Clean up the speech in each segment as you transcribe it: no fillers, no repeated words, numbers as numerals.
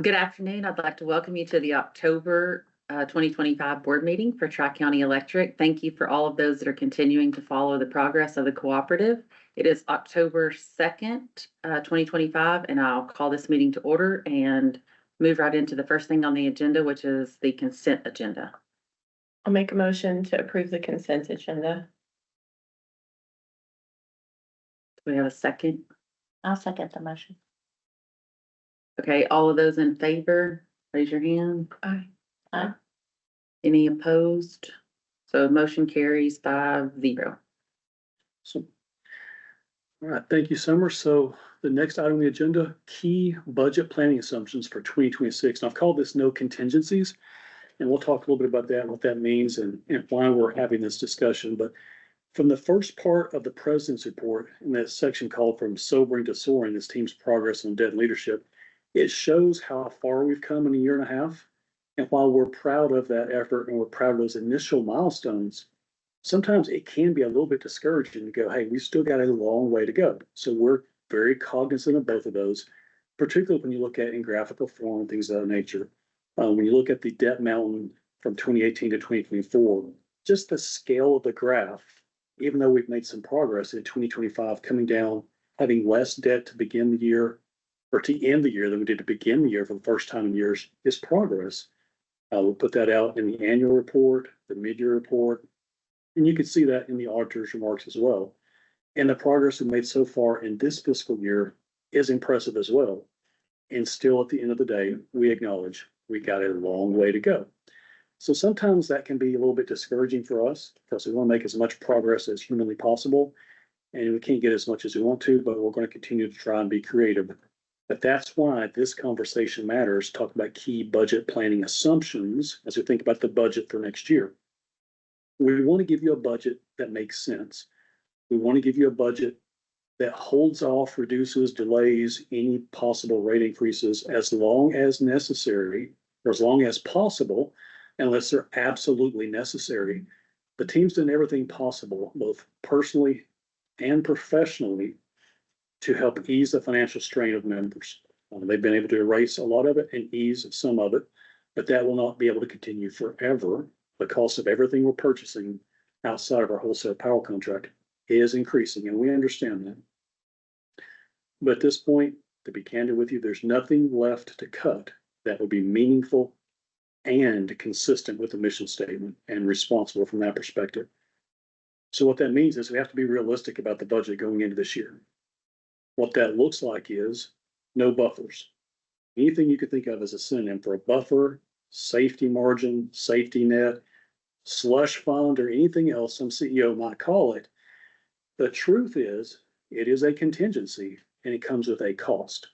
Good afternoon. I'd like to welcome you to the October 2025 board meeting for Tri-County Electric. Thank you for all of those that are continuing to follow the progress of the cooperative. It is October 2nd, 2025, and I'll call this meeting to order and move right into the first thing on the agenda, which is the consent agenda. I'll make a motion to approve the consent agenda. Do we have a second? I'll second the motion. Okay, all of those in favor, raise your hand. Aye. Aye. Any opposed? So motion carries 5-0. So, all right, thank you, Summer. So the next item on the agenda, key budget planning assumptions for 2026. And I've called this no contingencies. And we'll talk a little bit about that, what that means and why we're having this discussion. But from the first part of the president's report in that section called From Sobering to Soaring, this team's progress on debt and leadership, it shows how far we've come in a year and a half. And while we're proud of that effort and we're proud of those initial milestones, sometimes it can be a little bit discouraging to go, hey, we've still got a long way to go. So we're very cognizant of both of those, particularly when you look at in graphical form and things of that nature. When you look at the debt mountain from 2018 to 2024, just the scale of the graph, even though we've made some progress in 2025, coming down, having less debt to begin the year or to end the year than we did to begin the year for the first time in years, is progress. We'll put that out in the annual report, the mid-year report, and you can see that in the auditor's remarks as well. And the progress we made so far in this fiscal year is impressive as well. And still at the end of the day, we acknowledge we got a long way to go. So sometimes that can be a little bit discouraging for us because we want to make as much progress as humanly possible. And we can't get as much as we want to, but we're going to continue to try and be creative. But that's why this conversation matters. Talk about key budget planning assumptions as we think about the budget for next year. We want to give you a budget that makes sense. We want to give you a budget that holds off, reduces, delays any possible rate increases as long as necessary, or as long as possible, unless they're absolutely necessary. The team's done everything possible, both personally and professionally, to help ease the financial strain of members. They've been able to erase a lot of it and ease some of it, but that will not be able to continue forever. The cost of everything we're purchasing outside of our wholesale power contract is increasing, and we understand that. But at this point, to be candid with you, there's nothing left to cut that would be meaningful and consistent with the mission statement and responsible from that perspective. So what that means is we have to be realistic about the budget going into this year. What that looks like is no buffers. Anything you could think of as a synonym for a buffer, safety margin, safety net, slush fund, or anything else some CEO might call it. The truth is, it is a contingency and it comes with a cost.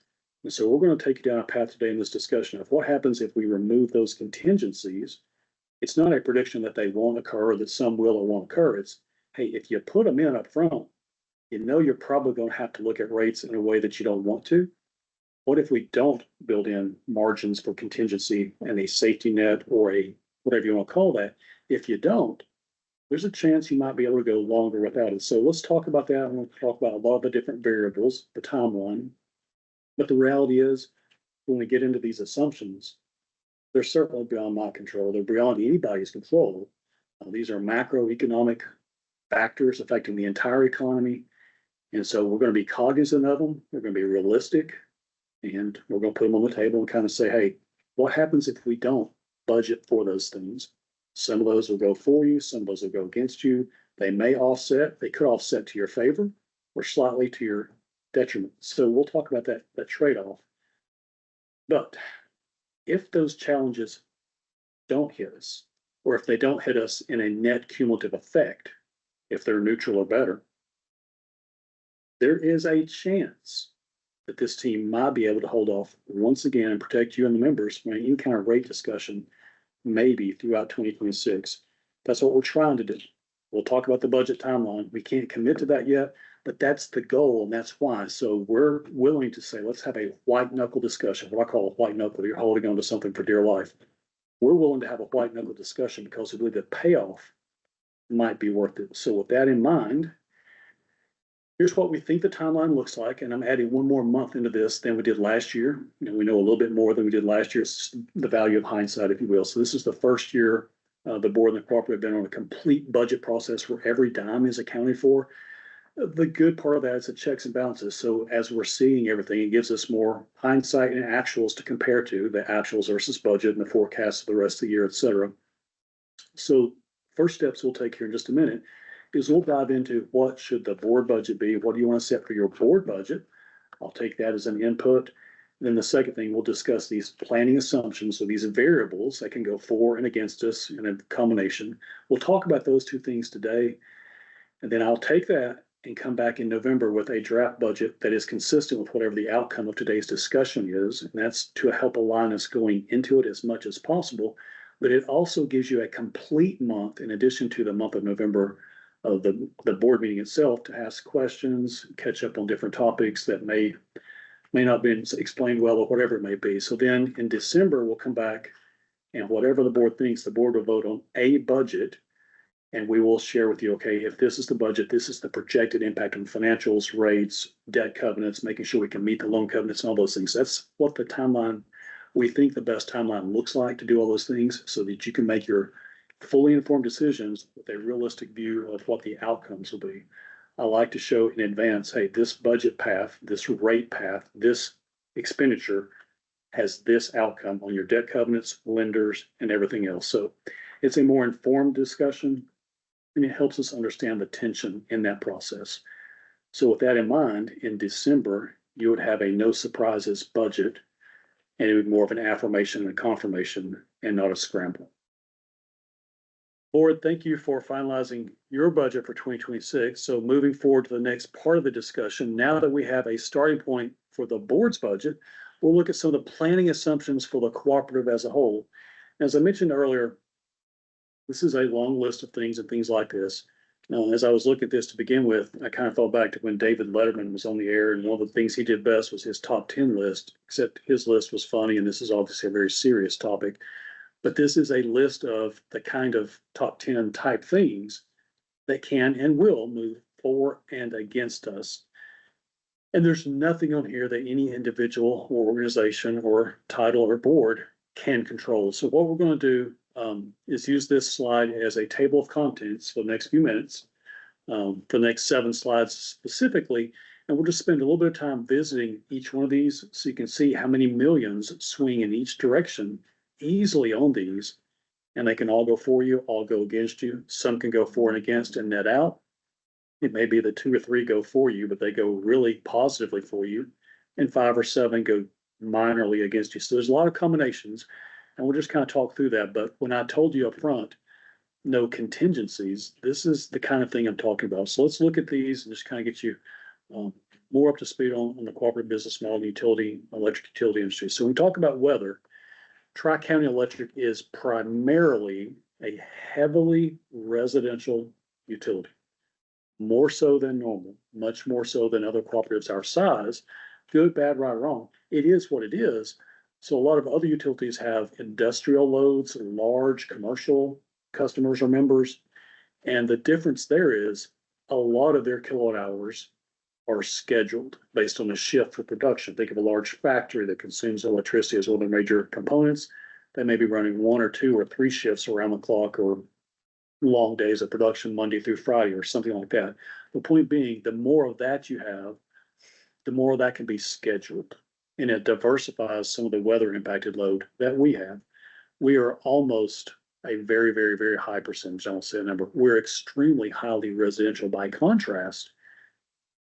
And so we're going to take you down a path today in this discussion of what happens if we remove those contingencies. It's not a prediction that they won't occur or that some will or won't occur. It's, hey, if you put them in up front, you know you're probably going to have to look at rates in a way that you don't want to. What if we don't build in margins for contingency and a safety net or a whatever you want to call that? If you don't, there's a chance you might be able to go longer without it. So let's talk about that. I'm going to talk about a lot of the different variables, the timeline. But the reality is, when we get into these assumptions, they're certainly beyond my control. They're beyond anybody's control. These are macroeconomic factors affecting the entire economy. And so we're going to be cognizant of them. We're going to be realistic. And we're going to put them on the table and kind of say, hey, what happens if we don't budget for those things? Some of those will go for you. Some of those will go against you. They may offset. They could offset to your favor or slightly to your detriment. So we'll talk about that trade-off. But if those challenges don't hit us, or if they don't hit us in a net cumulative effect, if they're neutral or better, there is a chance that this team might be able to hold off once again and protect you and the members from any kind of rate discussion, maybe throughout 2026. That's what we're trying to do. We'll talk about the budget timeline. We can't commit to that yet, but that's the goal, and that's why. So we're willing to say, let's have a white knuckle discussion. What I call a white knuckle, you're holding on to something for dear life. We're willing to have a white knuckle discussion because we believe the payoff might be worth it. So with that in mind, Here's what we think the timeline looks like, and I'm adding one more month into this than we did last year. We know a little bit more than we did last year. It's the value of hindsight, if you will. So this is the first year the board and the cooperative have been on a complete budget process where every dime is accounted for. The good part of that is the checks and balances. So as we're seeing everything, it gives us more hindsight and actuals to compare to, the actuals versus budget and the forecast of the rest of the year, et cetera. So first steps we'll take here in just a minute is we'll dive into what should the board budget be? What do you want to set for your board budget? I'll take that as an input. Then the second thing, we'll discuss these planning assumptions. So these variables that can go for and against us in a combination. We'll talk about those two things today. And then I'll take that and come back in November with a draft budget that is consistent with whatever the outcome of today's discussion is. And that's to help align us going into it as much as possible. But it also gives you a complete month in addition to the month of November of the board meeting itself to ask questions, catch up on different topics that may not have been explained well or whatever it may be. So then in December, we'll come back and whatever the board thinks, the board will vote on a budget. And we will share with you, okay, if this is the budget, this is the projected impact on financials, rates, debt covenants, making sure we can meet the loan covenants and all those things. That's what the timeline, we think the best timeline looks like to do all those things so that you can make your fully informed decisions with a realistic view of what the outcomes will be. I like to show in advance, hey, this budget path, this rate path, this expenditure has this outcome on your debt covenants, lenders, and everything else. So it's a more informed discussion and it helps us understand the tension in that process. So with that in mind, in December, you would have a no surprises budget and it would be more of an affirmation and confirmation and not a scramble. Board, thank you for finalizing your budget for 2026. So moving forward to the next part of the discussion, now that we have a starting point for the board's budget, we'll look at some of the planning assumptions for the cooperative as a whole. As I mentioned earlier, this is a long list of things and things like this. Now, as I was looking at this to begin with, I kind of thought back to when David Letterman was on the air, and one of the things he did best was his top 10 list, except his list was funny, and this is obviously a very serious topic. But this is a list of the kind of top 10 type things that can and will move for and against us. And there's nothing on here that any individual or organization or title or board can control. So what we're going to do is use this slide as a table of contents for the next few minutes, for the next 7 slides specifically. And we'll just spend a little bit of time visiting each one of these so you can see how many millions swing in each direction easily on these, and they can all go for you, all go against you. Some can go for and against and net out. It may be that 2 or 3 go for you, but they go really positively for you, and 5 or 7 go minorly against you. So there's a lot of combinations, and we'll just kind of talk through that. But when I told you up front, no contingencies, this is the kind of thing I'm talking about. So let's look at these and just kind of get you more up to speed on the cooperative business model, electric utility industry. So when we talk about weather, Tri-County Electric is primarily a heavily residential utility, more so than normal, much more so than other cooperatives our size. Good, bad, right, wrong. It is what it is. So a lot of other utilities have industrial loads, large commercial customers or members. And the difference there is a lot of their kilowatt hours are scheduled based on a shift for production. Think of a large factory that consumes electricity as one of the major components. They may be running 1 or 2 or 3 shifts around the clock or long days of production Monday through Friday or something like that. The point being, the more of that you have, the more of that can be scheduled. And it diversifies some of the weather impacted load that we have. We are almost a very, very, very high percentage. I won't say a number. We're extremely highly residential by contrast,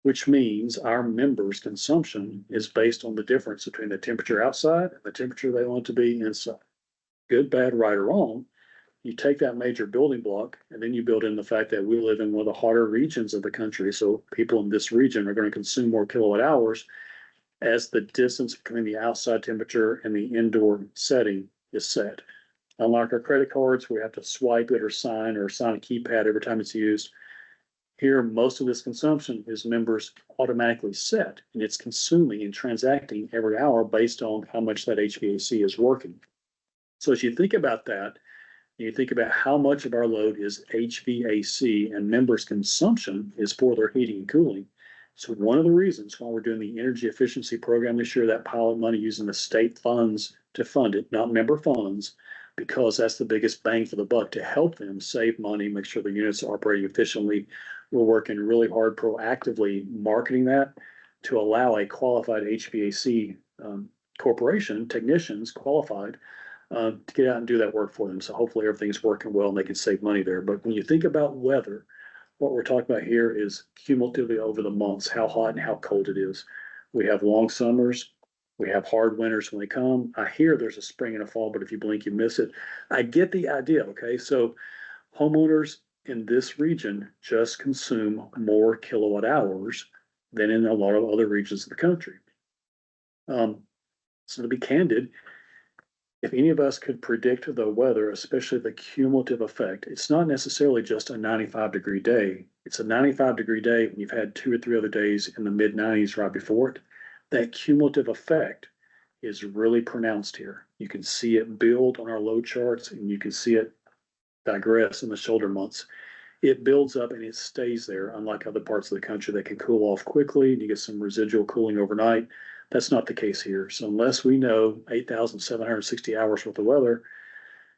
which means our members' consumption is based on the difference between the temperature outside and the temperature they want to be inside. Good, bad, right, or wrong. You take that major building block and then you build in the fact that we live in one of the hotter regions of the country. So people in this region are going to consume more kilowatt hours as the distance between the outside temperature and the indoor setting is set. Unlike our credit cards, we have to swipe it or sign a keypad every time it's used. Here, most of this consumption is members automatically set, and it's consuming and transacting every hour based on how much that HVAC is working. So as you think about that, and you think about how much of our load is HVAC and members' consumption is for their heating and cooling, So one of the reasons why we're doing the energy efficiency program this year, that pilot money using the state funds to fund it, not member funds, because that's the biggest bang for the buck to help them save money, make sure the units are operating efficiently. We're working really hard proactively marketing that to allow a qualified HVAC corporation, technicians qualified, to get out and do that work for them. So hopefully everything's working well and they can save money there. But when you think about weather, what we're talking about here is cumulatively over the months, how hot and how cold it is. We have long summers. We have hard winters when they come. I hear there's a spring and a fall, but if you blink, you miss it. I get the idea, okay? So homeowners in this region just consume more kilowatt hours than in a lot of other regions of the country. So to be candid, if any of us could predict the weather, especially the cumulative effect, it's not necessarily just a 95-degree day. It's a 95-degree day when you've had 2 or 3 other days in the mid-90s right before it. That cumulative effect is really pronounced here. You can see it build on our load charts, and you can see it digress in the shoulder months. It builds up and it stays there, unlike other parts of the country that can cool off quickly and you get some residual cooling overnight. That's not the case here. So unless we know 8,760 hours worth of weather,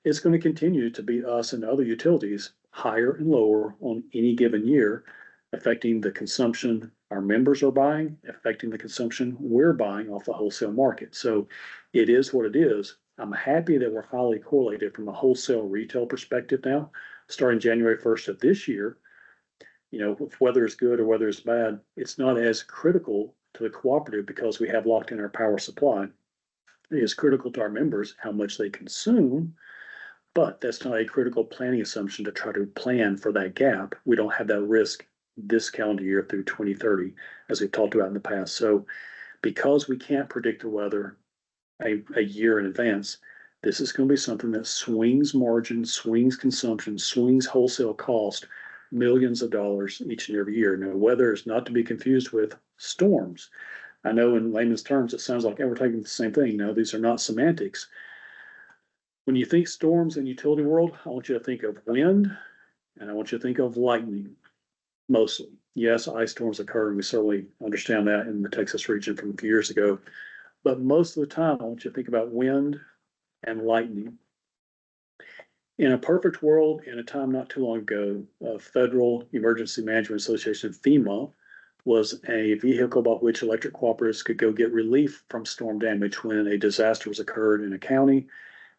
it's going to continue to be us and other utilities higher and lower on any given year, affecting the consumption our members are buying, affecting the consumption we're buying off the wholesale market. So it is what it is. I'm happy that we're highly correlated from a wholesale retail perspective now, starting January 1st of this year. You know, if weather is good or weather is bad, it's not as critical to the cooperative because we have locked in our power supply. It is critical to our members how much they consume, but that's not a critical planning assumption to try to plan for that gap. We don't have that risk this calendar year through 2030, as we've talked about in the past. So because we can't predict the weather a year in advance, this is going to be something that swings margin, swings consumption, swings wholesale cost, millions of dollars each and every year. Now, weather is not to be confused with storms. I know in layman's terms, it sounds like we're talking the same thing. No, these are not semantics. When you think storms in utility world, I want you to think of wind and I want you to think of lightning, mostly. Yes, ice storms occur, and we certainly understand that in the Texas region from a few years ago. But most of the time, I want you to think about wind and lightning. In a perfect world, in a time not too long ago, Federal Emergency Management Association, FEMA, was a vehicle by which electric cooperatives could go get relief from storm damage when a disaster was occurred in a county.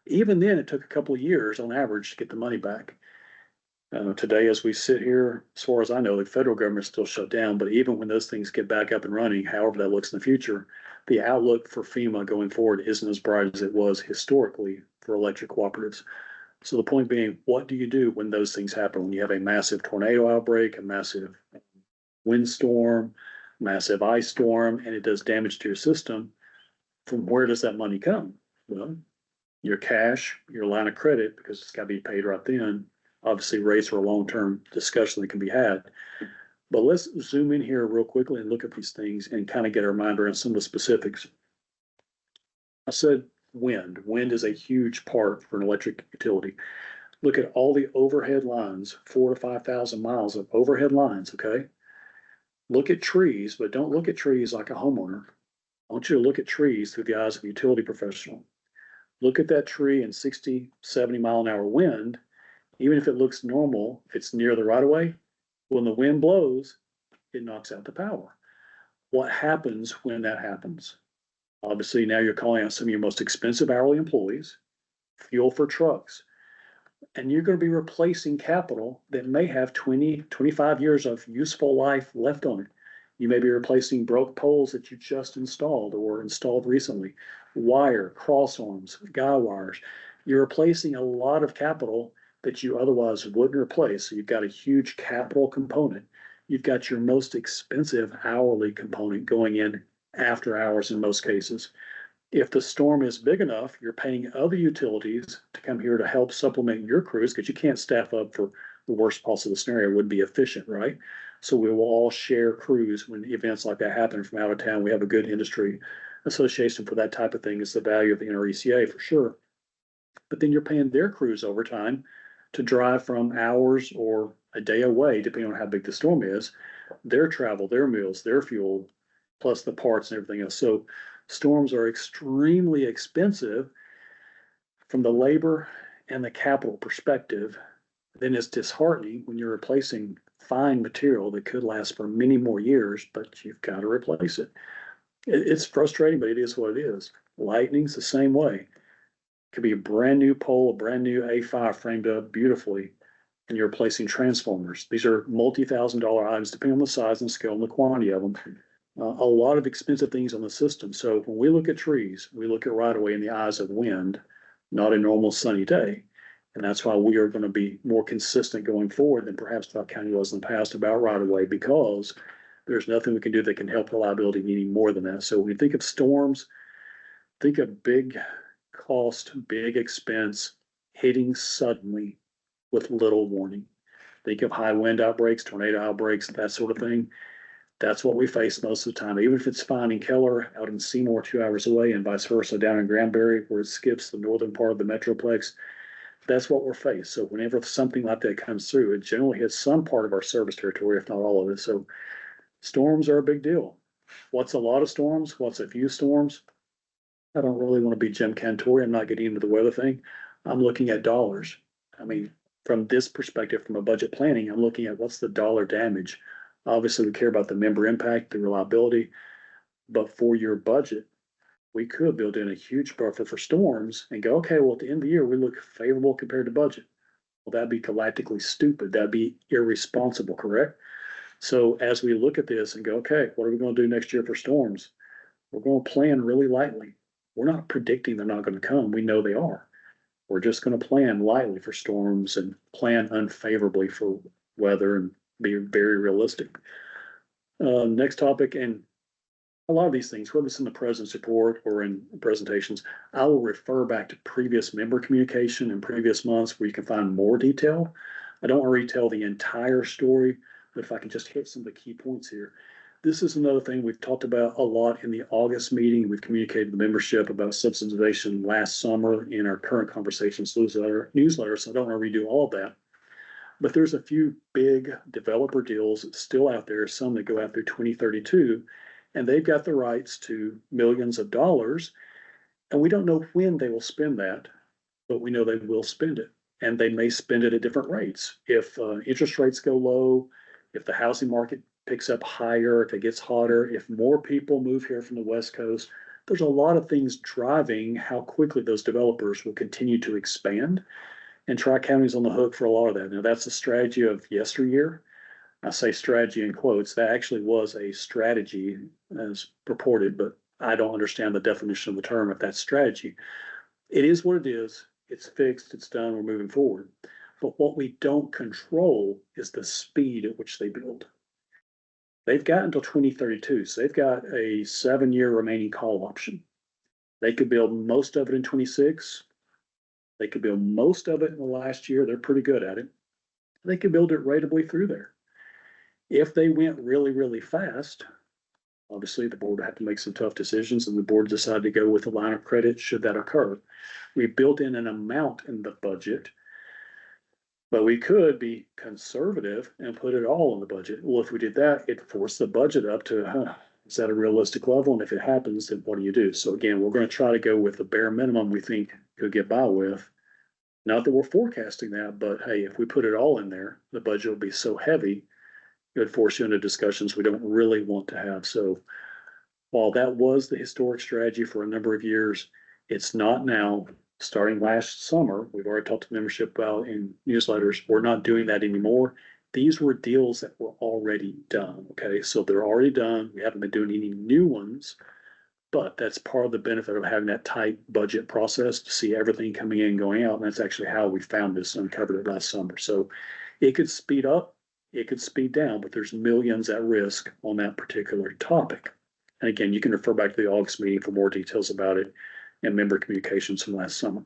Even then, it took a couple of years on average to get the money back. Today, as we sit here, as far as I know, the federal government is still shut down, but even when those things get back up and running, however that looks in the future, the outlook for FEMA going forward isn't as bright as it was historically for electric cooperatives. So the point being, what do you do when those things happen? When you have a massive tornado outbreak, a massive windstorm, massive ice storm, and it does damage to your system, from where does that money come? Well, your cash, your line of credit, because it's got to be paid right then. Obviously, rates are a long-term discussion that can be had. But let's zoom in here real quickly and look at these things and kind of get our mind around some of the specifics. I said wind. Wind is a huge part for an electric utility. Look at all the overhead lines, 4,000 to 5,000 miles of overhead lines, okay? Look at trees, but don't look at trees like a homeowner. I want you to look at trees through the eyes of a utility professional. Look at that tree in 60, 70 mile an hour wind. Even if it looks normal, if it's near the right of way, when the wind blows, it knocks out the power. What happens when that happens? Obviously, now you're calling out some of your most expensive hourly employees, fuel for trucks, and you're going to be replacing capital that may have 20, 25 years of useful life left on it. You may be replacing broke poles that you just installed or installed recently, wire, cross arms, guy wires. You're replacing a lot of capital that you otherwise wouldn't replace. So you've got a huge capital component. You've got your most expensive hourly component going in after hours in most cases. If the storm is big enough, you're paying other utilities to come here to help supplement your crews because you can't staff up for the worst possible scenario. It wouldn't be efficient, right? So we will all share crews when events like that happen from out of town. We have a good industry association for that type of thing. It's the value of the NRECA for sure. But then you're paying their crews overtime to drive from hours or a day away, depending on how big the storm is, their travel, their meals, their fuel, plus the parts and everything else. So storms are extremely expensive from the labor and the capital perspective. Then it's disheartening when you're replacing fine material that could last for many more years, but you've got to replace it. It's frustrating, but it is what it is. Lightning's the same way. Could be a brand new pole, a brand new A5 framed up beautifully, and you're replacing transformers. These are multi-$1,000 items, depending on the size and scale and the quantity of them. A lot of expensive things on the system. So when we look at trees, we look at right away in the eyes of wind, not a normal sunny day. And that's why we are going to be more consistent going forward than perhaps South County was in the past about right away, because there's nothing we can do that can help reliability any more than that. So when you think of storms, think of big cost, big expense hitting suddenly with little warning. Think of high wind outbreaks, tornado outbreaks, that sort of thing. That's what we face most of the time. Even if it's fine in Keller, out in Seymour, 2 hours away, and vice versa down in Granbury, where it skips the northern part of the Metroplex, that's what we're faced. So whenever something like that comes through, it generally hits some part of our service territory, if not all of it. So storms are a big deal. What's a lot of storms? What's a few storms? I don't really want to be Jim Cantori. I'm not getting into the weather thing. I'm looking at dollars. I mean, from this perspective, from a budget planning, I'm looking at what's the dollar damage. Obviously, we care about the member impact, the reliability, but for your budget, we could build in a huge buffer for storms and go, okay, well, at the end of the year, we look favorable compared to budget. Well, that'd be galactically stupid. That'd be irresponsible, correct? So as we look at this and go, okay, what are we going to do next year for storms? We're going to plan really lightly. We're not predicting they're not going to come. We know they are. We're just going to plan lightly for storms and plan unfavorably for weather and be very realistic. Next topic, and a lot of these things, whether it's in the president's report or in presentations, I will refer back to previous member communication in previous months where you can find more detail. I don't want to retell the entire story, but if I can just hit some of the key points here. This is another thing we've talked about a lot in the August meeting. We've communicated to the membership about subsidization last summer in our current conversations newsletter, so I don't want to redo all of that. But there's a few big developer deals still out there, some that go out through 2032, and they've got the rights to millions of dollars. And we don't know when they will spend that, but we know they will spend it. And they may spend it at different rates. If interest rates go low, if the housing market picks up higher, if it gets hotter, if more people move here from the West Coast, there's a lot of things driving how quickly those developers will continue to expand. And Tri-County's on the hook for a lot of that. Now, that's the strategy of yesteryear. I say strategy in quotes. That actually was a strategy as purported, but I don't understand the definition of the term if that's strategy. It is what it is. It's fixed. It's done. We're moving forward. But what we don't control is the speed at which they build. They've got until 2032, so they've got a 7-year remaining call option. They could build most of it in 26. They could build most of it in the last year. They're pretty good at it. They could build it ratably through there. If they went really, really fast, obviously the board would have to make some tough decisions, and the board decided to go with a line of credit should that occur. We built in an amount in the budget, but we could be conservative and put it all in the budget. Well, if we did that, it forced the budget up to, is that a realistic level? And if it happens, then what do you do? So again, we're going to try to go with the bare minimum we think could get by with. Not that we're forecasting that, but hey, if we put it all in there, the budget will be so heavy, it would force you into discussions we don't really want to have. So while that was the historic strategy for a number of years, it's not now. Starting last summer, we've already talked to membership about in newsletters, we're not doing that anymore. These were deals that were already done. Okay, so they're already done. We haven't been doing any new ones, but that's part of the benefit of having that tight budget process to see everything coming in and going out. And that's actually how we found this and uncovered it last summer. So it could speed up, it could speed down, but there's millions at risk on that particular topic. And again, you can refer back to the August meeting for more details about it and member communications from last summer.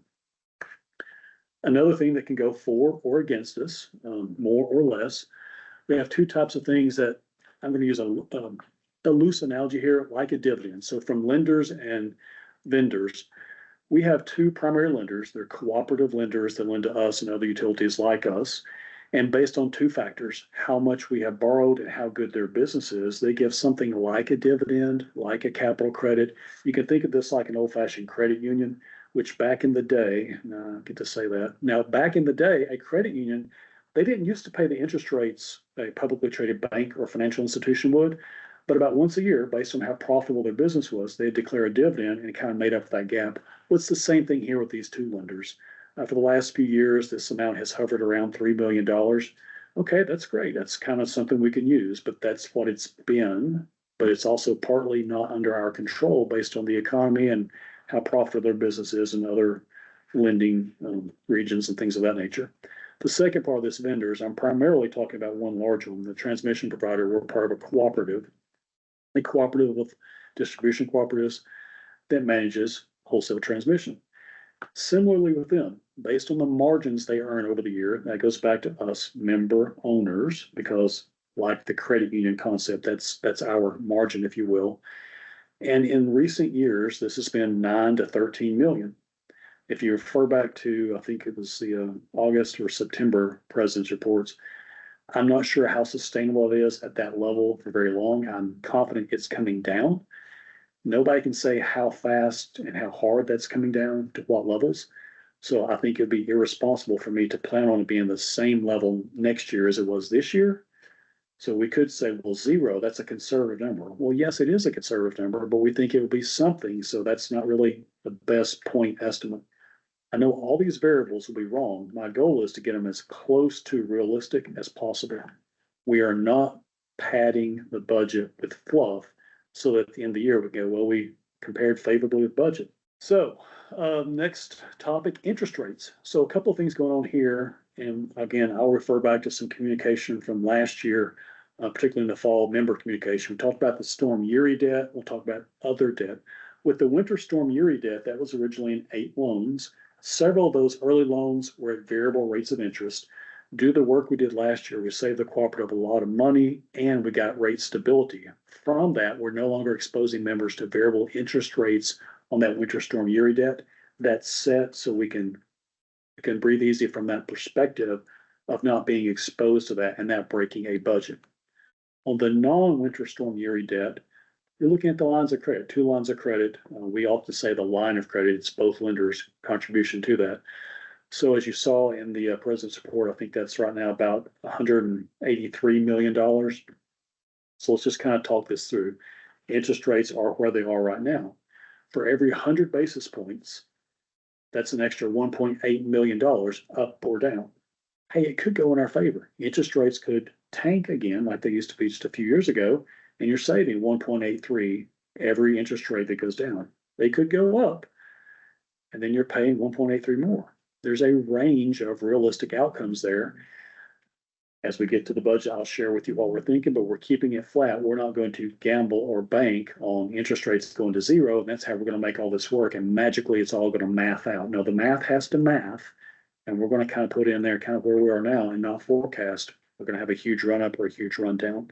Another thing that can go for or against us, more or less, we have two types of things that I'm going to use a loose analogy here, like a dividend. So from lenders and vendors, we have two primary lenders. They're cooperative lenders that lend to us and other utilities like us. And based on two factors, how much we have borrowed and how good their business is, they give something like a dividend, like a capital credit. You can think of this like an old-fashioned credit union, which back in the day, I get to say that. Now, back in the day, a credit union, they didn't used to pay the interest rates a publicly traded bank or financial institution would, but about once a year, based on how profitable their business was, they'd declare a dividend and it kind of made up that gap. Well, it's the same thing here with these two lenders. For the last few years, this amount has hovered around $3 million. Okay, that's great. That's kind of something we can use, but that's what it's been. But it's also partly not under our control based on the economy and how profitable their business is in other lending regions and things of that nature. The second part of this vendor is I'm primarily talking about one large one, the transmission provider. We're part of a cooperative with distribution cooperatives that manages wholesale transmission. Similarly with them, based on the margins they earn over the year, that goes back to us member owners, because like the credit union concept, that's our margin, if you will. And in recent years, this has been 9 to 13 million. If you refer back to, I think it was the August or September president's reports, I'm not sure how sustainable it is at that level for very long. I'm confident it's coming down. Nobody can say how fast and how hard that's coming down to what levels. So I think it'd be irresponsible for me to plan on it being the same level next year as it was this year. So we could say, well, 0, that's a conservative number. Well, yes, it is a conservative number, but we think it will be something. So that's not really the best point estimate. I know all these variables will be wrong. My goal is to get them as close to realistic as possible. We are not padding the budget with fluff so that at the end of the year we go, well, we compared favorably with budget. So next topic, interest rates. So a couple of things going on here. And again, I'll refer back to some communication from last year, particularly in the fall member communication. We talked about the Storm Uri debt. We'll talk about other debt. With the Winter Storm Uri debt, that was originally in 8 loans. Several of those early loans were at variable rates of interest. Due to the work we did last year, we saved the cooperative a lot of money and we got rate stability. From that, we're no longer exposing members to variable interest rates on that Winter Storm Uri debt. That's set so we can breathe easy from that perspective of not being exposed to that and that breaking a budget. On the non-Winter Storm Uri debt, you're looking at the lines of credit, 2 lines of credit. We often say the line of credit, it's both lenders' contribution to that. So as you saw in the president's report, I think that's right now about $183 million. So let's just kind of talk this through. Interest rates are where they are right now. For every 100 basis points, that's an extra $1.8 million up or down. Hey, it could go in our favor. Interest rates could tank again like they used to be just a few years ago, and you're saving 1.83 every interest rate that goes down. They could go up, and then you're paying 1.83 more. There's a range of realistic outcomes there. As we get to the budget, I'll share with you what we're thinking, but we're keeping it flat. We're not going to gamble or bank on interest rates going to 0, and that's how we're going to make all this work. And magically, it's all going to math out. No, the math has to math, and we're going to kind of put in there kind of where we are now and not forecast. We're going to have a huge run up or a huge run down.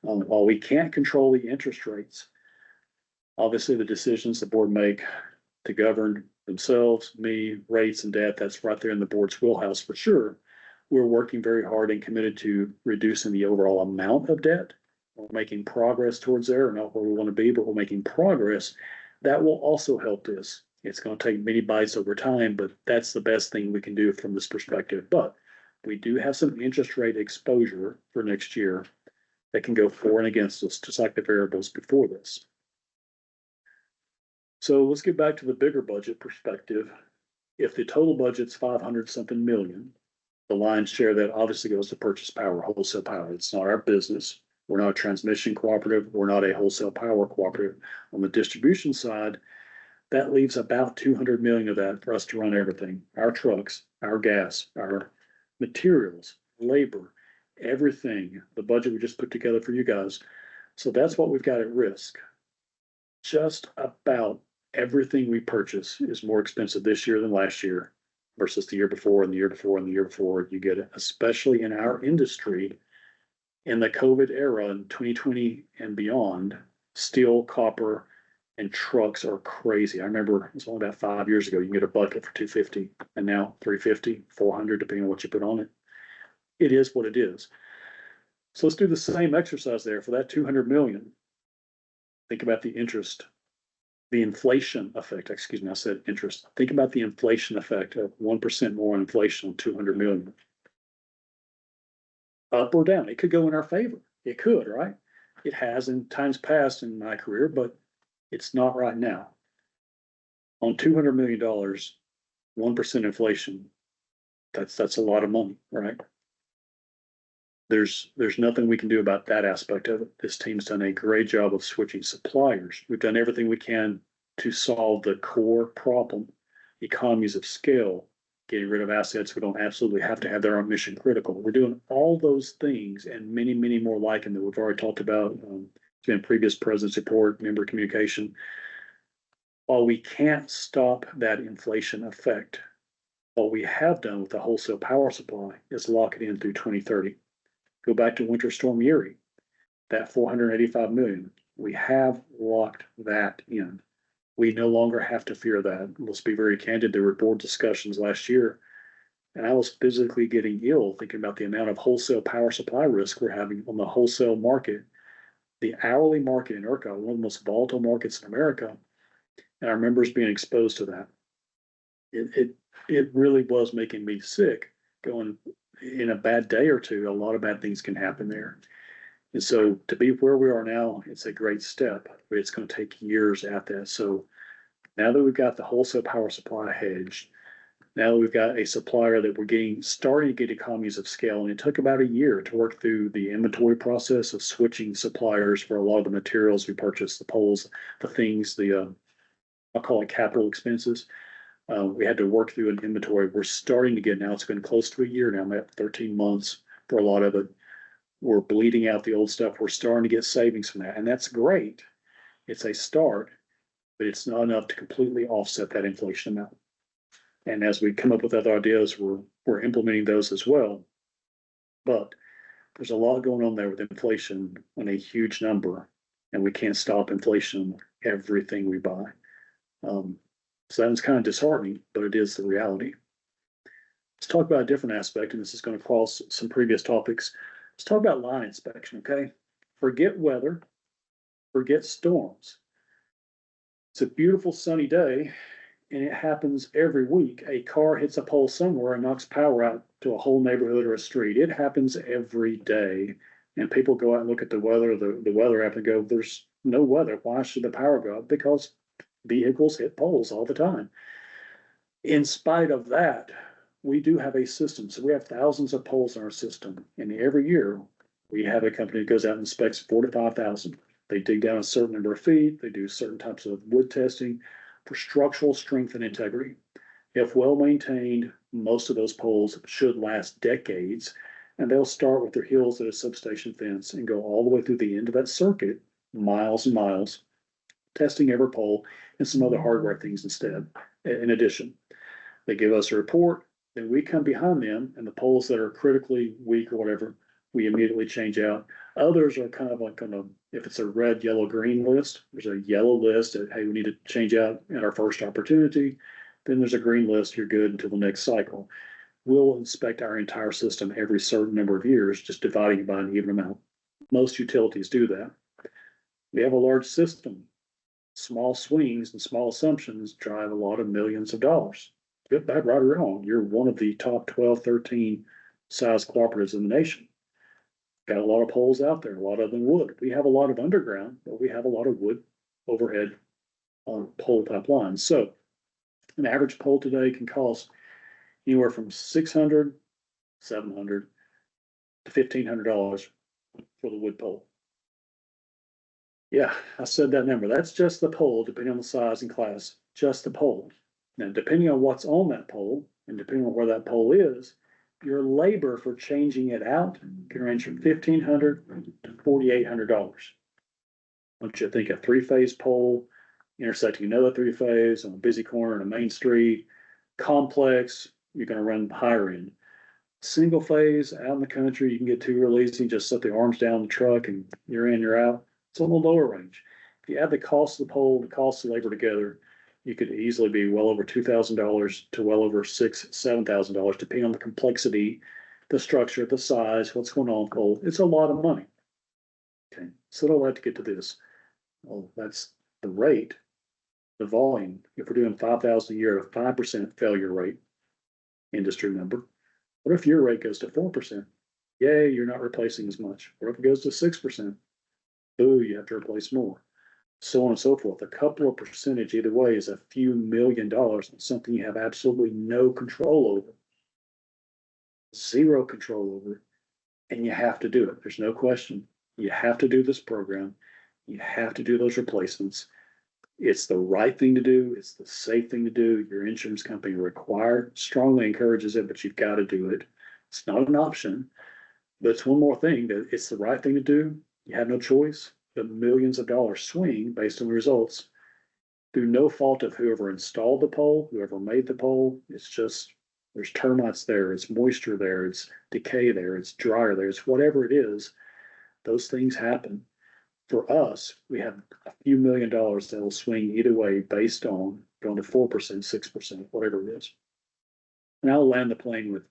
While we can't control the interest rates, obviously the decisions the board make to govern themselves, me, rates, and debt, that's right there in the board's wheelhouse for sure. We're working very hard and committed to reducing the overall amount of debt. We're making progress towards there, not where we want to be, but we're making progress. That will also help this. It's going to take many bites over time, but that's the best thing we can do from this perspective. But we do have some interest rate exposure for next year that can go for and against us, just like the variables before this. So let's get back to the bigger budget perspective. If the total budget's 500 something million, the lion's share that obviously goes to purchase power, wholesale power. It's not our business. We're not a transmission cooperative. We're not a wholesale power cooperative. On the distribution side, that leaves about 200 million of that for us to run everything. Our trucks, our gas, our materials, labor, everything, the budget we just put together for you guys. So that's what we've got at risk. Just about everything we purchase is more expensive this year than last year versus the year before and the year before and the year before. You get it, especially in our industry in the COVID era in 2020 and beyond. Steel, copper, and trucks are crazy. I remember it was only about 5 years ago, you can get a bucket for $250 and now $350, $400, depending on what you put on it. it is what it is. So let's do the same exercise there for that 200 million. Think about the interest, the inflation effect, excuse me, I said interest. Think about the inflation effect of 1% more inflation on 200 million. Up or down, it could go in our favor. It could, right? It has in times past in my career, but it's not right now. On $200 million, 1% inflation, that's a lot of money, right? There's nothing we can do about that aspect of it. This team's done a great job of switching suppliers. We've done everything we can to solve the core problem, economies of scale, getting rid of assets we don't absolutely have to have that aren't mission critical. We're doing all those things and many, many more like them that we've already talked about. It's been previous president's report, member communication. While we can't stop that inflation effect, what we have done with the wholesale power supply is lock it in through 2030. Go back to Winter Storm Uri, that 485 million. We have locked that in. We no longer have to fear that. Let's be very candid. There were board discussions last year, and I was physically getting ill thinking about the amount of wholesale power supply risk we're having on the wholesale market. The hourly market in ERCOT, one of the most volatile markets in America, and our members being exposed to that. It really was making me sick. Going in a bad day or two, a lot of bad things can happen there. And so to be where we are now, it's a great step, but it's going to take years at that. So now that we've got the wholesale power supply hedged, now that we've got a supplier that we're starting to get economies of scale, and it took about a year to work through the inventory process of switching suppliers for a lot of the materials we purchased, the poles, the things, I'll call it capital expenses. We had to work through an inventory. We're starting to get now, it's been close to a year now, I'm at 13 months for a lot of it. We're bleeding out the old stuff. We're starting to get savings from that. And that's great. It's a start, but it's not enough to completely offset that inflation amount. And as we come up with other ideas, we're implementing those as well. But there's a lot going on there with inflation on a huge number, and we can't stop inflation on everything we buy. So that was kind of disheartening, but it is the reality. Let's talk about a different aspect, and this is going to cross some previous topics. Let's talk about line inspection, okay? Forget weather, forget storms. It's a beautiful sunny day, and it happens every week. A car hits a pole somewhere and knocks power out to a whole neighborhood or a street. It happens every day, and people go out and look at the weather, the weather app, and go, there's no weather. Why should the power go out? Because vehicles hit poles all the time. In spite of that, we do have a system. So we have thousands of poles in our system. And every year we have a company that goes out and inspects 4 to 5,000. They dig down a certain number of feet. They do certain types of wood testing for structural strength and integrity. If well maintained, most of those poles should last decades. And they'll start with their heels at a substation fence and go all the way through the end of that circuit, miles and miles, testing every pole and some other hardware things instead. In addition, they give us a report. Then we come behind them, and the poles that are critically weak or whatever, we immediately change out. Others are kind of like if it's a red, yellow, green list, there's a yellow list that, hey, we need to change out at our first opportunity. Then there's a green list, you're good until the next cycle. We'll inspect our entire system every certain number of years, just dividing it by an even amount. Most utilities do that. We have a large system. Small swings and small assumptions drive a lot of millions of dollars. Good, bad, right, or wrong, you're one of the top 12, 13 size cooperatives in the nation. Got a lot of poles out there, a lot of them wood. We have a lot of underground, but we have a lot of wood overhead on pole type lines. So an average pole today can cost anywhere from $600, $700 to $1,500 for the wood pole. Yeah, I said that number. That's just the pole, depending on the size and class, just the pole. Now, depending on what's on that pole and depending on where that pole is, your labor for changing it out can range from $1,500 to $4,800. I want you to think a 3-phase pole intersecting another 3-phase on a busy corner in a main street, complex, you're going to run higher end. Single phase out in the country, you can get to real easy, just set the arms down the truck and you're in, you're out. It's on the lower range. If you add the cost of the pole, the cost of labor together, you could easily be well over $2,000 to well over $6,000, $7,000, depending on the complexity the structure, the size, what's going on, well, it's a lot of money. Okay, so don't have to get to this. Well, that's the rate, the volume. If we're doing 5,000 a year, a 5% failure rate, industry number. What if your rate goes to 4%? Yay, you're not replacing as much. What if it goes to 6%? Boo, you have to replace more. So on and so forth. A couple of percentage either way is a few $1,000,000 on something you have absolutely no control over. Zero control over. And you have to do it. There's no question. You have to do this program. You have to do those replacements. It's the right thing to do. It's the safe thing to do. Your insurance company strongly encourages it, but you've got to do it. It's not an option, but it's one more thing that it's the right thing to do. You have no choice. The millions of dollars swing based on the results through no fault of whoever installed the pole, whoever made the pole. It's just there's termites there, it's moisture there, it's decay there, it's drier there, it's whatever it is. Those things happen. For us, we have a few $1,000,000 that will swing either way based on going to 4%, 6%, whatever it is. And I'll land the plane with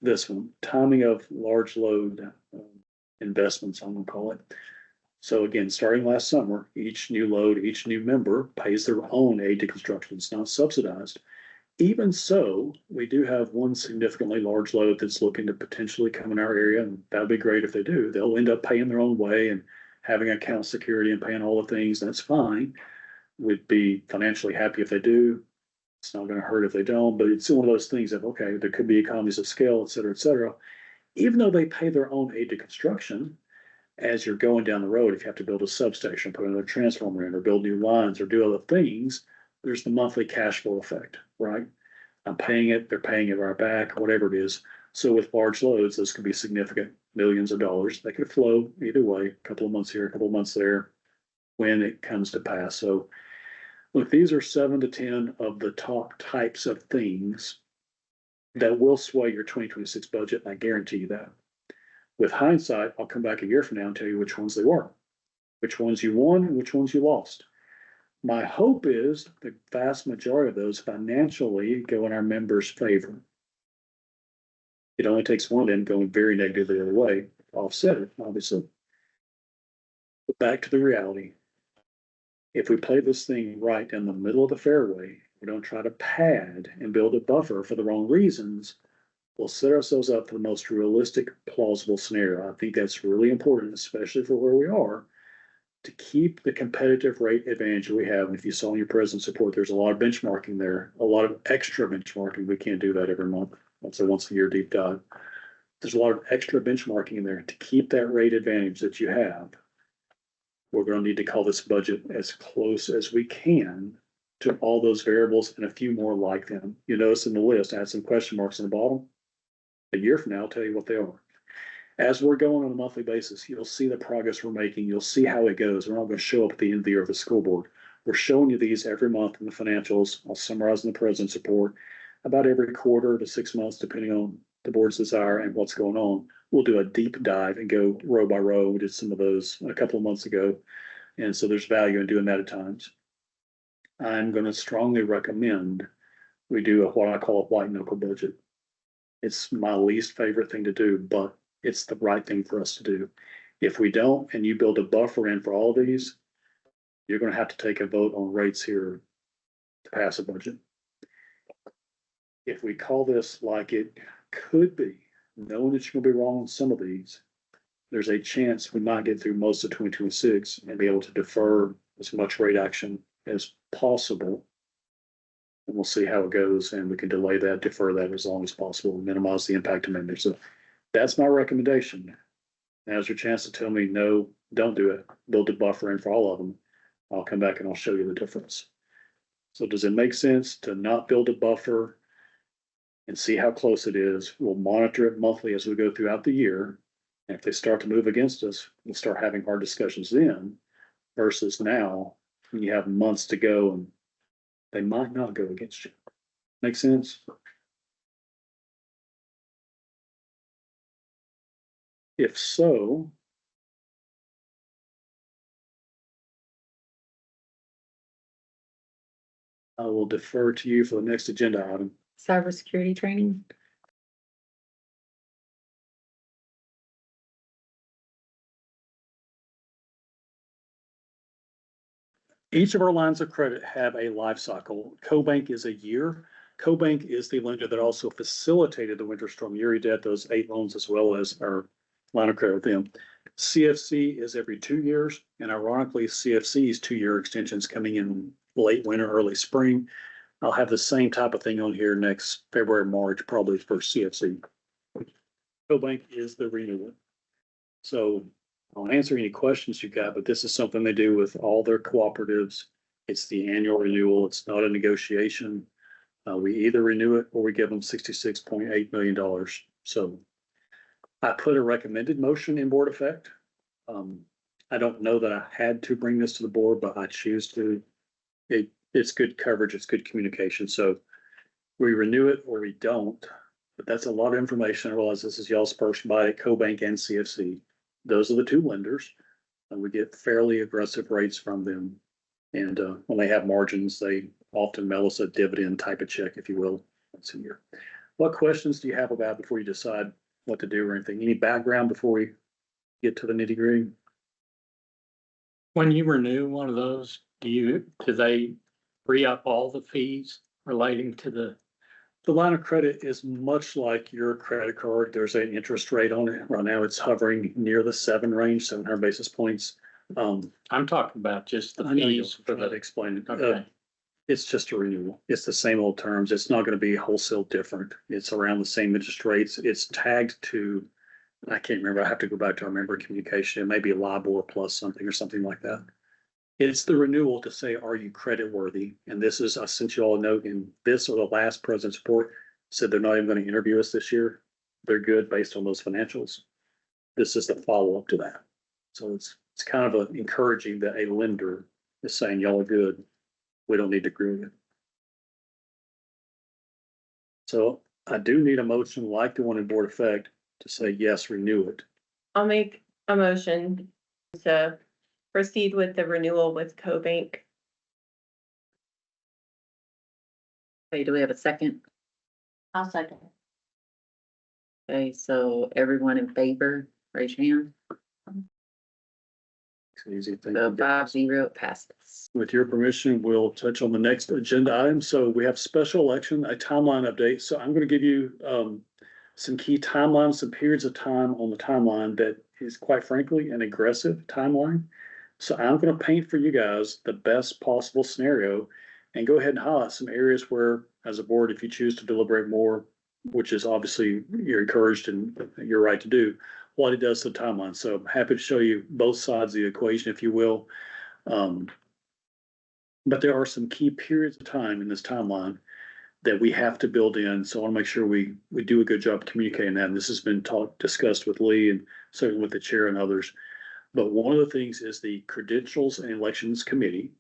this one, timing of large load investments, I'm gonna call it. So again, starting last summer, each new load, each new member pays their own aid to construction. It's not subsidized. Even so, we do have one significantly large load that's looking to potentially come in our area, and that'd be great if they do. They'll end up paying their own way and having account security and paying all the things. That's fine. We'd be financially happy if they do. It's not going to hurt if they don't, but it's one of those things that, okay, there could be economies of scale, et cetera, et cetera. Even though they pay their own aid to construction, as you're going down the road, if you have to build a substation, put another transformer in, or build new lines, or do other things, there's the monthly cash flow effect, right? I'm paying it, they're paying it right back, whatever it is. So with large loads, those can be significant millions of dollars. They could flow either way, a couple of months here, a couple of months there, when it comes to pass. So look, these are 7 to 10 of the top types of things that will sway your 2026 budget, and I guarantee you that. With hindsight, I'll come back a year from now and tell you which ones they were, which ones you won, and which ones you lost. My hope is the vast majority of those financially go in our members' favor. It only takes one of them going very negatively the other way to offset it, obviously. But back to the reality. If we play this thing right in the middle of the fairway, we don't try to pad and build a buffer for the wrong reasons, we'll set ourselves up for the most realistic, plausible scenario. I think that's really important, especially for where we are, to keep the competitive rate advantage we have. And if you saw in your president's report, there's a lot of benchmarking there, a lot of extra benchmarking. We can't do that every month. That's a once a year deep dive. There's a lot of extra benchmarking in there to keep that rate advantage that you have. We're going to need to call this budget as close as we can to all those variables and a few more like them. You notice in the list, I had some question marks in the bottom. A year from now, I'll tell you what they are. As we're going on a monthly basis, you'll see the progress we're making. You'll see how it goes. We're not going to show up at the end of the year of the school board. We're showing you these every month in the financials. I'll summarize in the president's report about every quarter to 6 months, depending on the board's desire and what's going on. We'll do a deep dive and go row by row. We did some of those a couple of months ago. And so there's value in doing that at times. I'm going to strongly recommend we do what I call a white knuckle budget. It's my least favorite thing to do, but it's the right thing for us to do. If we don't, and you build a buffer in for all of these, you're going to have to take a vote on rates here to pass a budget. If we call this like it could be, knowing that you're going to be wrong on some of these, there's a chance we might get through most of 2026 and be able to defer as much rate action as possible. And we'll see how it goes, and we can delay that, defer that as long as possible, and minimize the impact to members. So that's my recommendation. Now's your chance to tell me, no, don't do it. Build a buffer in for all of them. I'll come back and I'll show you the difference. So does it make sense to not build a buffer and see how close it is? We'll monitor it monthly as we go throughout the year. And if they start to move against us, we'll start having hard discussions then versus now when you have months to go and they might not go against you. Make sense? If so, I will defer to you for the next agenda item. Cybersecurity training. Each of our lines of credit have a life cycle. CoBank is a year. CoBank is the lender that also facilitated the Winter Storm Uri debt, those 8 loans, as well as our line of credit with them. CFC is every 2 years, and ironically, CFC's 2-year extensions coming in late winter, early spring. I'll have the same type of thing on here next February, March, probably for CFC. CoBank is the renewal. So I'll answer any questions you got, but this is something they do with all their cooperatives. It's the annual renewal. It's not a negotiation. We either renew it or we give them $66.8 million. So I put a recommended motion in board effect. I don't know that I had to bring this to the board, but I choose to. It's good coverage. It's good communication. So we renew it or we don't, but that's a lot of information. I realize this is y'all's first bite at CoBank and CFC. Those are the 2 lenders. And we get fairly aggressive rates from them. And when they have margins, they often mail us a dividend type of check, if you will, once a year. What questions do you have about before you decide what to do or anything? Any background before we get to the nitty gritty? When you renew one of those, do they free up all the fees relating to the? The line of credit is much like your credit card. There's an interest rate on it. Right now, it's hovering near the 7 range, 700 basis points. I'm talking about just the I know you'll fees for try to the. explain it. Okay. It's just a renewal. It's the same old terms. It's not going to be wholesale different. It's around the same interest rates. It's tagged to, I can't remember. I have to go back to our member communication. It may be a LIBOR plus something or something like that. It's the renewal to say, are you credit worthy? And this is, I sent you all a note in this or the last president's report said they're not even going to interview us this year. They're good based on those financials. This is the follow up to that. So it's kind of encouraging that a lender is saying, y'all are good. We don't need to groom you. So I do need a motion like the one in board effect to say, yes, renew it. I'll make a motion to proceed with the renewal with CoBank. Okay, do we have a second? I'll second. Okay, so everyone in favor, raise your hand. It's an easy thing. So 5-0, it passes. With your permission, we'll touch on the next agenda item. So we have special election, a timeline update. So I'm going to give you some key timelines, some periods of time on the timeline that is quite frankly an aggressive timeline. So I'm going to paint for you guys the best possible scenario and go ahead and highlight some areas where, as a board, if you choose to deliberate more, which is obviously you're encouraged and you're right to do, what it does to the timeline. So I'm happy to show you both sides of the equation, if you will. But there are some key periods of time in this timeline that we have to build in. So I want to make sure we do a good job communicating that. And this has been discussed with Lee and certainly with the chair and others. But one of the things is the Credentials and Elections Committee.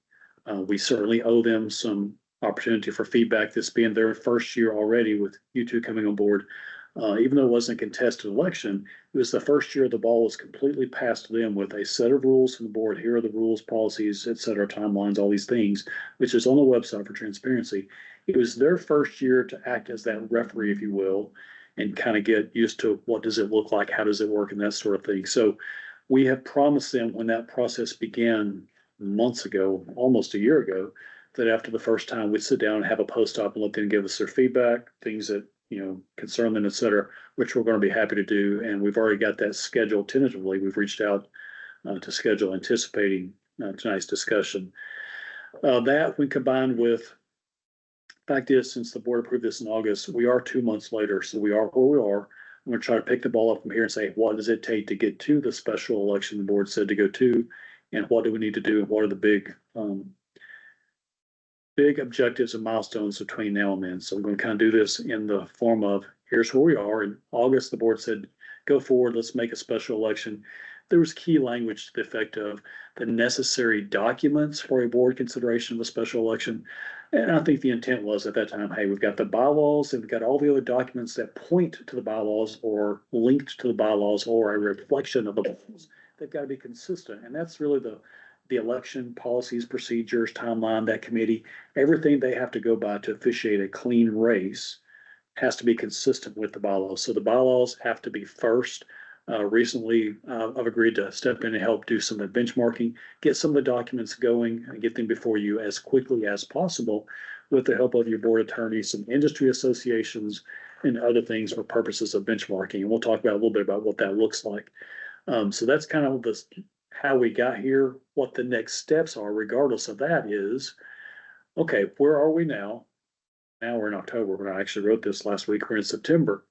We certainly owe them some opportunity for feedback, this being their first year already with you two coming on board. Even though it wasn't a contested election, it was the first year the ball was completely passed to them with a set of rules from the board. Here are the rules, policies, et cetera, timelines, all these things, which is on the website for transparency. It was their first year to act as that referee, if you will, and kind of get used to what does it look like, how does it work, and that sort of thing. So we have promised them when that process began months ago, almost a year ago, that after the first time we'd sit down and have a post-op and let them give us their feedback, things that concern them, et cetera, which we're going to be happy to do. And we've already got that scheduled tentatively. We've reached out to schedule anticipating tonight's discussion. That when combined with, fact is, since the board approved this in August, we are 2 months later. So we are where we are. I'm going to try to pick the ball up from here and say, what does it take to get to the special election the board said to go to? And what do we need to do? And what are the big objectives and milestones between now and then? So I'm going to kind of do this in the form of, here's where we are. In August, the board said, go forward, let's make a special election. There was key language to the effect of the necessary documents for a board consideration of a special election. And I think the intent was at that time, hey, we've got the bylaws and we've got all the other documents that point to the bylaws or linked to the bylaws or a reflection of the bylaws. They've got to be consistent. And that's really the election policies, procedures, timeline, that committee, everything they have to go by to officiate a clean race has to be consistent with the bylaws. So the bylaws have to be first. Recently, I've agreed to step in and help do some of the benchmarking, get some of the documents going and get them before you as quickly as possible with the help of your board attorneys, some industry associations, and other things for purposes of benchmarking. And we'll talk about a little bit about what that looks like. So that's kind of how we got here. What the next steps are, regardless of that, is okay, where are we now? Now we're in October, when I actually wrote this last week. We're in September.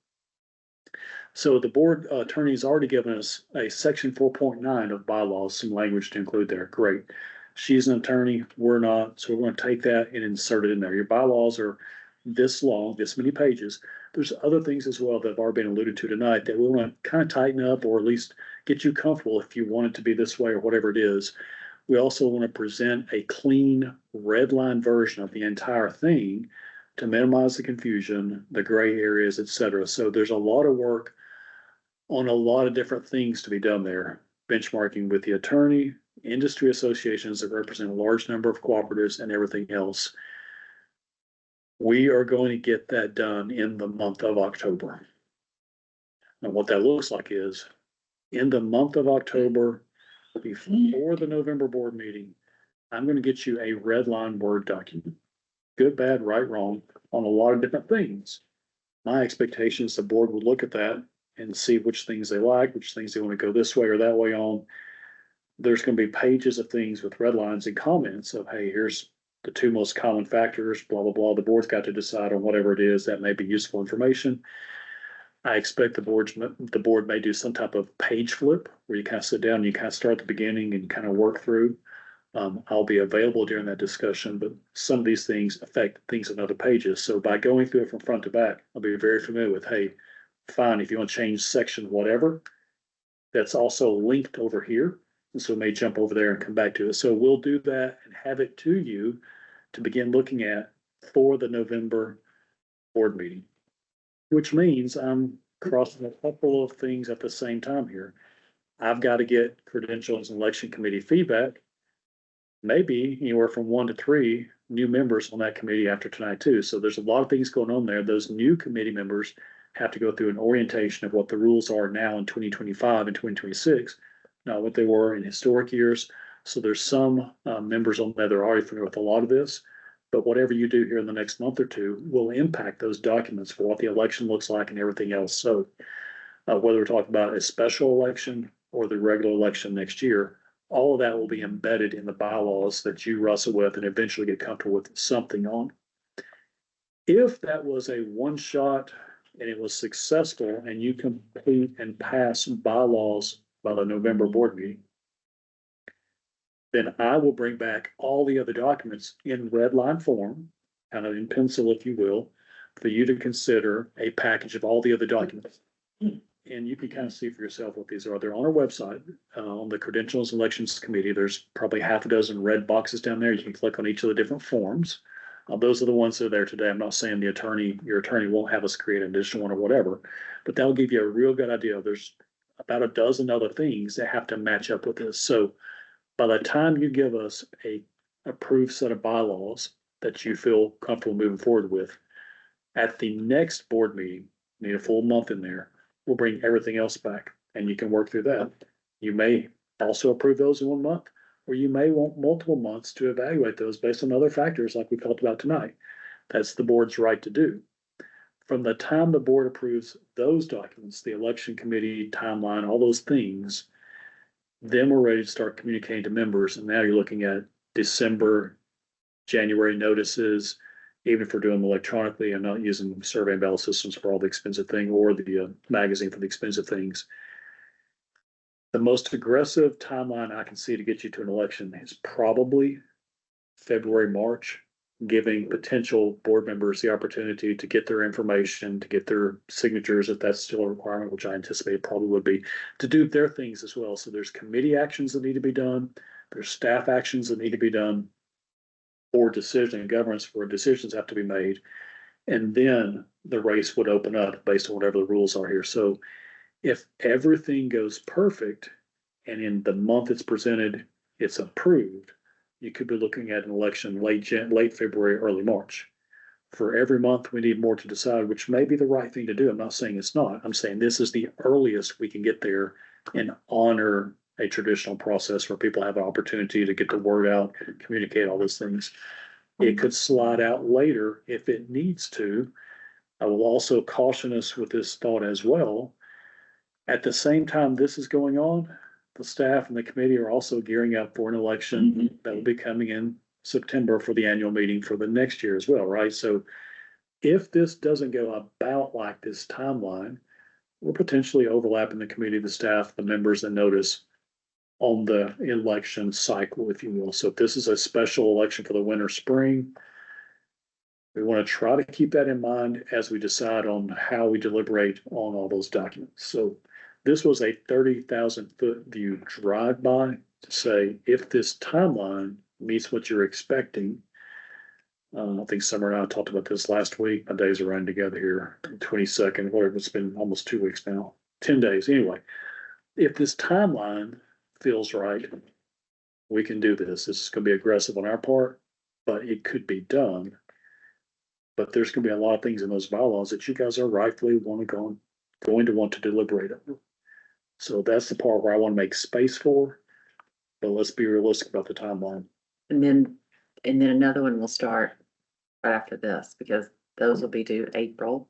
So the board attorney's already given us a section 4.9 of bylaws, some language to include there. Great. She's an attorney, we're not, so we're going to take that and insert it in there. Your bylaws are this long, this many pages. There's other things as well that have already been alluded to tonight that we want to kind of tighten up, or at least get you comfortable if you want it to be this way or whatever it is. We also want to present a clean red line version of the entire thing to minimize the confusion, the gray areas, et cetera. So there's a lot of work on a lot of different things to be done there. Benchmarking with the attorney, industry associations that represent a large number of cooperatives, and everything else. We are going to get that done in the month of October. And what that looks like is in the month of October, before the November board meeting, I'm going to get you a red line Word document. Good, bad, right, wrong, on a lot of different things. My expectation is the board would look at that and see which things they like, which things they want to go this way or that way on. There's going to be pages of things with red lines and comments of, hey, here's the two most common factors, blah, blah, blah. The board's got to decide on whatever it is that may be useful information. I expect the board may do some type of page flip where you kind of sit down and you kind of start at the beginning and kind of work through. I'll be available during that discussion, but some of these things affect things in other pages. So by going through it from front to back, I'll be very familiar with, hey, fine, if you want to change section, whatever, that's also linked over here. And so we may jump over there and come back to it. So we'll do that and have it to you to begin looking at for the November board meeting, which means I'm crossing a couple of things at the same time here. I've got to get credentials and election committee feedback, maybe anywhere from 1 to 3 new members on that committee after tonight too. So there's a lot of things going on there. Those new committee members have to go through an orientation of what the rules are now in 2025 and 2026, not what they were in historic years. So there's some members on there that are already familiar with a lot of this, but whatever you do here in the next month or two will impact those documents for what the election looks like and everything else. So whether we're talking about a special election or the regular election next year, all of that will be embedded in the bylaws that you wrestle with and eventually get comfortable with something on. If that was a one shot and it was successful and you complete and pass bylaws by the November board meeting, then I will bring back all the other documents in red line form, kind of in pencil, if you will, for you to consider a package of all the other documents. And you can kind of see for yourself what these are. They're on our website, on the Credentials and Elections Committee. There's probably half a dozen red boxes down there. You can click on each of the different forms. Those are the ones that are there today. I'm not saying your attorney won't have us create an additional one or whatever, but that'll give you a real good idea. There's about a dozen other things that have to match up with this. So by the time you give us a approved set of bylaws that you feel comfortable moving forward with, at the next board meeting, need a full month in there, we'll bring everything else back and you can work through that. You may also approve those in 1 month, or you may want multiple months to evaluate those based on other factors like we talked about tonight. That's the board's right to do. From the time the board approves those documents, the election committee timeline, all those things, then we're ready to start communicating to members. And now you're looking at December, January notices, even if we're doing them electronically and not using survey and ballot systems for all the expensive thing or the magazine for the expensive things. The most aggressive timeline I can see to get you to an election is probably February, March, giving potential board members the opportunity to get their information, to get their signatures, if that's still a requirement, which I anticipate probably would be, to do their things as well. So there's committee actions that need to be done. There's staff actions that need to be done for decision and governance where decisions have to be made. And then the race would open up based on whatever the rules are here. So if everything goes perfect and in the month it's presented, it's approved, you could be looking at an election late February, early March. for every month, we need more to decide, which may be the right thing to do. I'm not saying it's not. I'm saying this is the earliest we can get there and honor a traditional process where people have an opportunity to get the word out, communicate all those things. It could slide out later if it needs to. I will also caution us with this thought as well. At the same time this is going on, the staff and the committee are also gearing up for an election that will be coming in September for the annual meeting for the next year as well, right? So if this doesn't go about like this timeline, we're potentially overlapping the committee, the staff, the members that notice on the election cycle, if you will. So if this is a special election for the winter, spring, we want to try to keep that in mind as we decide on how we deliberate on all those documents. So this was a 30,000-foot view drive-by to say, if this timeline meets what you're expecting. I think Summer and I talked about this last week. My days are running together here, 22nd, whatever, it's been almost 2 weeks now, 10 days. Anyway, if this timeline feels right, we can do this. This is going to be aggressive on our part, but it could be done. But there's going to be a lot of things in those bylaws that you guys are rightfully going to want to deliberate on. So that's the part where I want to make space for, but let's be realistic about the timeline. And then another one will start right after this, because those will be due April.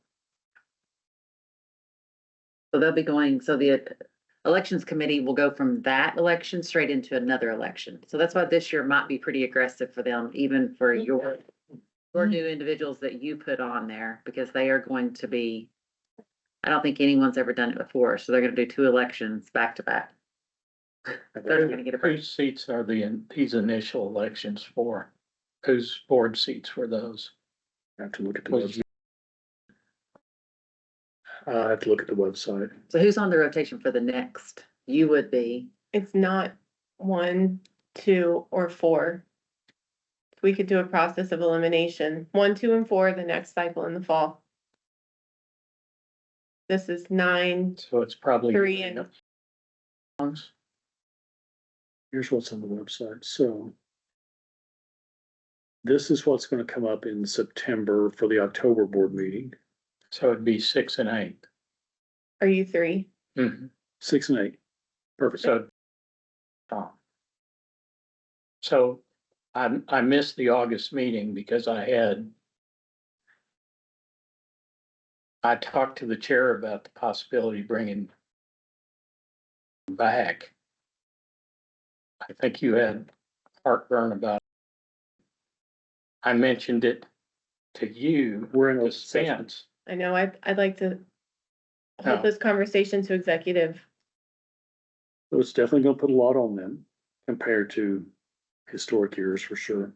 So they'll be going, so the elections committee will go from that election straight into another election. So that's why this year might be pretty aggressive for them, even for your new individuals that you put on there, because they are going to be, I don't think anyone's ever done it before, so they're gonna do 2 elections back to back. They're gonna get a break. Whose seats are these initial elections for? Whose board seats were those? I have to look at the Was website. I have to look at the website. So who's on the rotation for the next? You would be, It's not 1, 2, or 4. We could do a process of elimination, 1, 2, and 4, the next cycle in the fall. This is 9, So it's probably. 3, and Here's what's on the website. So this is what's going to come up in September for the October board meeting. So it'd be 6 and 8. are you 3? 6 and 8. Perfect. So. So I missed the August meeting because I talked to the chair about the possibility of bringing back. I think you had heartburn about it. I mentioned it to you. We're in to a session. Spence. I know, I'd like to hold No. this conversation to executive. So it's definitely going to put a lot on them compared to historic years for sure.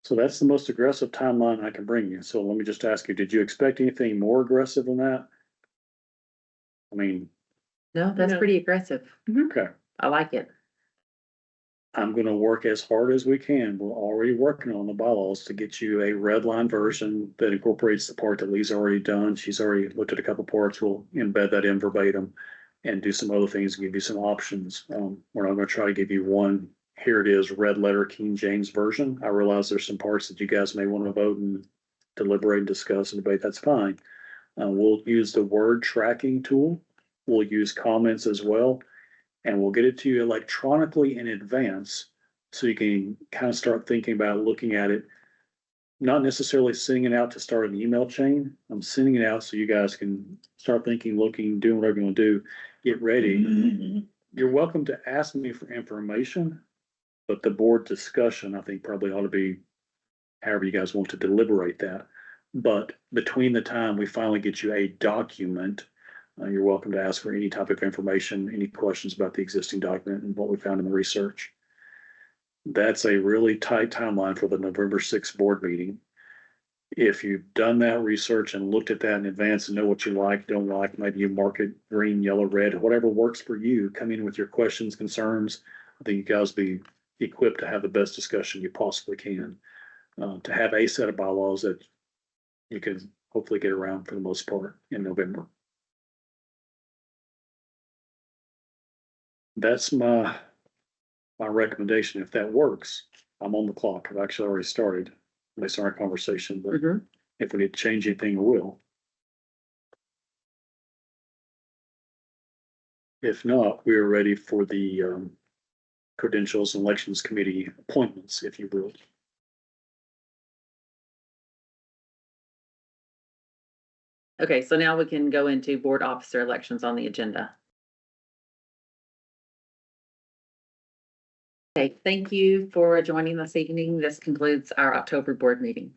So that's the most aggressive timeline I can bring you. So let me just ask you, did you expect anything more aggressive than that? I mean, no, that's No. pretty aggressive. okay, I like it. I'm gonna work as hard as we can. We're already working on the bylaws to get you a red line version that incorporates the part that Lee's already done. She's already looked at a couple parts. We'll embed that in verbatim and do some other things, give you some options. We're not gonna try to give you one, here it is, red letter King James version. I realize there's some parts that you guys may want to vote and deliberate and discuss and debate. That's fine. We'll use the word tracking tool. We'll use comments as well. And we'll get it to you electronically in advance, so you can kind of start thinking about looking at it. Not necessarily sending it out to start an email chain. I'm sending it out so you guys can start thinking, looking, doing whatever you want to do, get ready. You're welcome to ask me for information, but the board discussion, I think, probably ought to be however you guys want to deliberate that. But between the time we finally get you a document, you're welcome to ask for any type of information, any questions about the existing document and what we found in the research. That's a really tight timeline for the November 6th board meeting. If you've done that research and looked at that in advance and know what you like, don't like, maybe you mark it green, yellow, red, whatever works for you, come in with your questions, concerns. I think you guys be equipped to have the best discussion you possibly can, to have a set of bylaws that you can hopefully get around for the most part in November. That's my recommendation. If that works, I'm on the clock. I've actually already started. based on our conversation, but Mhm. if we need to change anything, we will. If not, we are ready for the credentials and elections committee appointments, if you will. Okay, so now we can go into board officer elections on the agenda. Okay, thank you for joining this evening. This concludes our October board meeting.